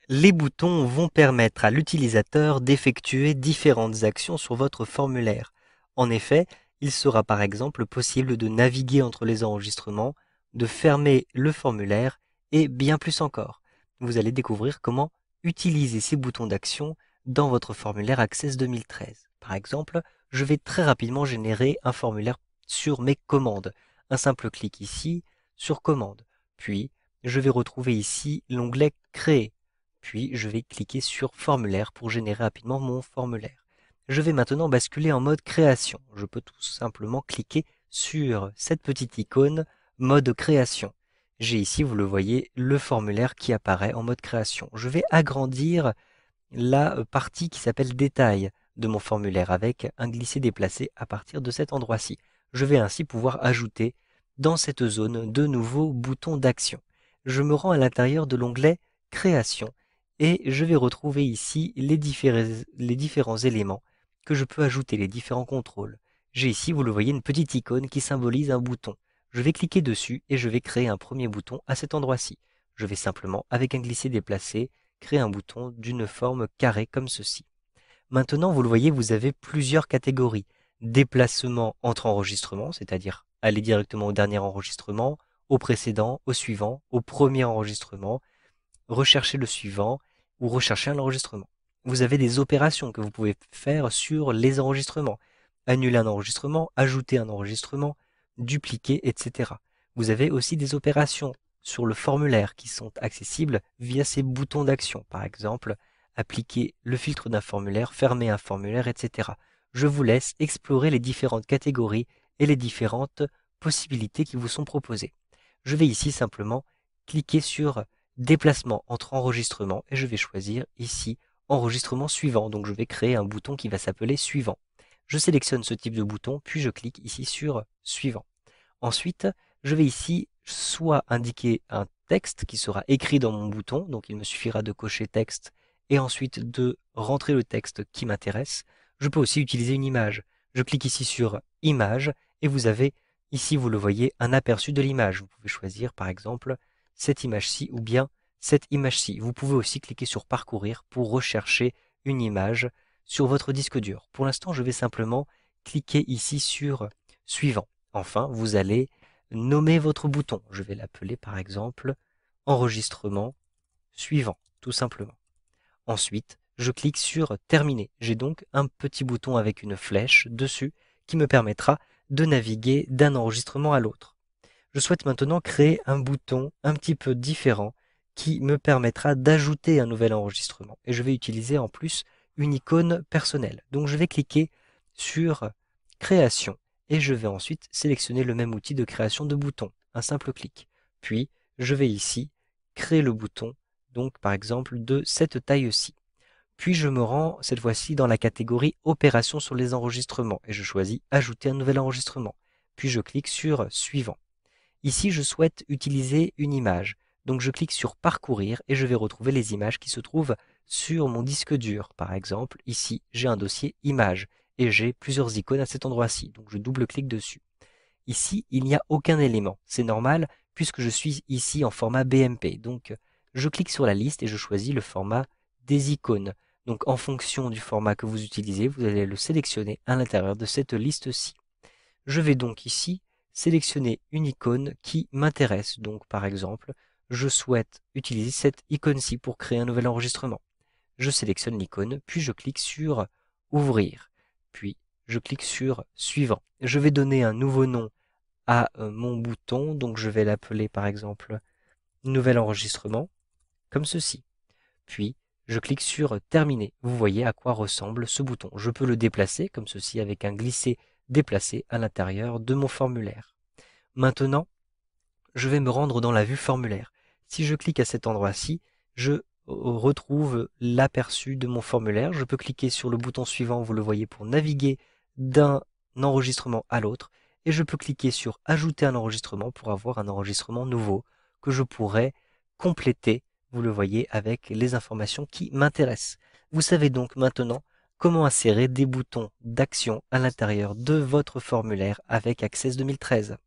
Les boutons vont permettre à l'utilisateur d'effectuer différentes actions sur votre formulaire. En effet, il sera par exemple possible de naviguer entre les enregistrements, de fermer le formulaire et bien plus encore. Vous allez découvrir comment utiliser ces boutons d'action dans votre formulaire Access 2013. Par exemple, je vais très rapidement générer un formulaire sur mes commandes. Un simple clic ici sur commande. Puis, je vais retrouver ici l'onglet Créer. Puis, je vais cliquer sur Formulaire pour générer rapidement mon formulaire. Je vais maintenant basculer en mode création. Je peux tout simplement cliquer sur cette petite icône mode création. J'ai ici, vous le voyez, le formulaire qui apparaît en mode création. Je vais agrandir la partie qui s'appelle détail de mon formulaire avec un glisser-déplacer à partir de cet endroit-ci. Je vais ainsi pouvoir ajouter dans cette zone de nouveaux boutons d'action. Je me rends à l'intérieur de l'onglet Création et je vais retrouver ici les différents éléments que je peux ajouter, les différents contrôles. J'ai ici, vous le voyez, une petite icône qui symbolise un bouton. Je vais cliquer dessus et je vais créer un premier bouton à cet endroit-ci. Je vais simplement, avec un glisser-déplacer, créer un bouton d'une forme carrée comme ceci. Maintenant, vous le voyez, vous avez plusieurs catégories. Déplacement entre enregistrements, c'est-à-dire aller directement au dernier enregistrement, au précédent, au suivant, au premier enregistrement, rechercher le suivant ou rechercher un enregistrement. Vous avez des opérations que vous pouvez faire sur les enregistrements. Annuler un enregistrement, ajouter un enregistrement, dupliquer, etc. Vous avez aussi des opérations sur le formulaire qui sont accessibles via ces boutons d'action. Par exemple, appliquer le filtre d'un formulaire, fermer un formulaire, etc. Je vous laisse explorer les différentes catégories et les différentes possibilités qui vous sont proposées. Je vais ici simplement cliquer sur déplacement entre enregistrements et je vais choisir ici enregistrement suivant. Donc je vais créer un bouton qui va s'appeler suivant. Je sélectionne ce type de bouton, puis je clique ici sur suivant. Ensuite, je vais ici soit indiquer un texte qui sera écrit dans mon bouton, donc il me suffira de cocher texte et ensuite de rentrer le texte qui m'intéresse. Je peux aussi utiliser une image. Je clique ici sur image et vous avez ici, vous le voyez, un aperçu de l'image. Vous pouvez choisir par exemple cette image-ci ou bien cette image-ci. Vous pouvez aussi cliquer sur parcourir pour rechercher une image sur votre disque dur. Pour l'instant, je vais simplement cliquer ici sur suivant. Enfin, vous allez nommer votre bouton. Je vais l'appeler par exemple enregistrement suivant, tout simplement. Ensuite, je clique sur terminer. J'ai donc un petit bouton avec une flèche dessus qui me permettra de naviguer d'un enregistrement à l'autre. Je souhaite maintenant créer un bouton un petit peu différent qui me permettra d'ajouter un nouvel enregistrement. Et je vais utiliser en plus une icône personnelle. Donc je vais cliquer sur création et je vais ensuite sélectionner le même outil de création de bouton, un simple clic. Puis je vais ici créer le bouton, donc par exemple de cette taille-ci. Puis je me rends cette fois-ci dans la catégorie opération sur les enregistrements et je choisis ajouter un nouvel enregistrement. Puis je clique sur suivant. Ici, je souhaite utiliser une image. Donc je clique sur parcourir et je vais retrouver les images qui se trouvent sur mon disque dur. Par exemple, ici, j'ai un dossier images et j'ai plusieurs icônes à cet endroit-ci. Donc je double-clique dessus. Ici, il n'y a aucun élément. C'est normal puisque je suis ici en format BMP. Donc je clique sur la liste et je choisis le format des icônes. Donc en fonction du format que vous utilisez, vous allez le sélectionner à l'intérieur de cette liste-ci. Je vais donc ici sélectionner une icône qui m'intéresse. Donc par exemple, je souhaite utiliser cette icône-ci pour créer un nouvel enregistrement. Je sélectionne l'icône, puis je clique sur Ouvrir. Puis je clique sur Suivant. Je vais donner un nouveau nom à mon bouton, donc je vais l'appeler par exemple Nouvel enregistrement, comme ceci. Puis je clique sur Terminer. Vous voyez à quoi ressemble ce bouton. Je peux le déplacer comme ceci avec un glisser-déplacer à l'intérieur de mon formulaire. Maintenant, je vais me rendre dans la vue formulaire. Si je clique à cet endroit-ci, je retrouve l'aperçu de mon formulaire. Je peux cliquer sur le bouton suivant, vous le voyez, pour naviguer d'un enregistrement à l'autre. Et je peux cliquer sur Ajouter un enregistrement pour avoir un enregistrement nouveau que je pourrais compléter, vous le voyez, avec les informations qui m'intéressent. Vous savez donc maintenant comment insérer des boutons d'action à l'intérieur de votre formulaire avec Access 2013.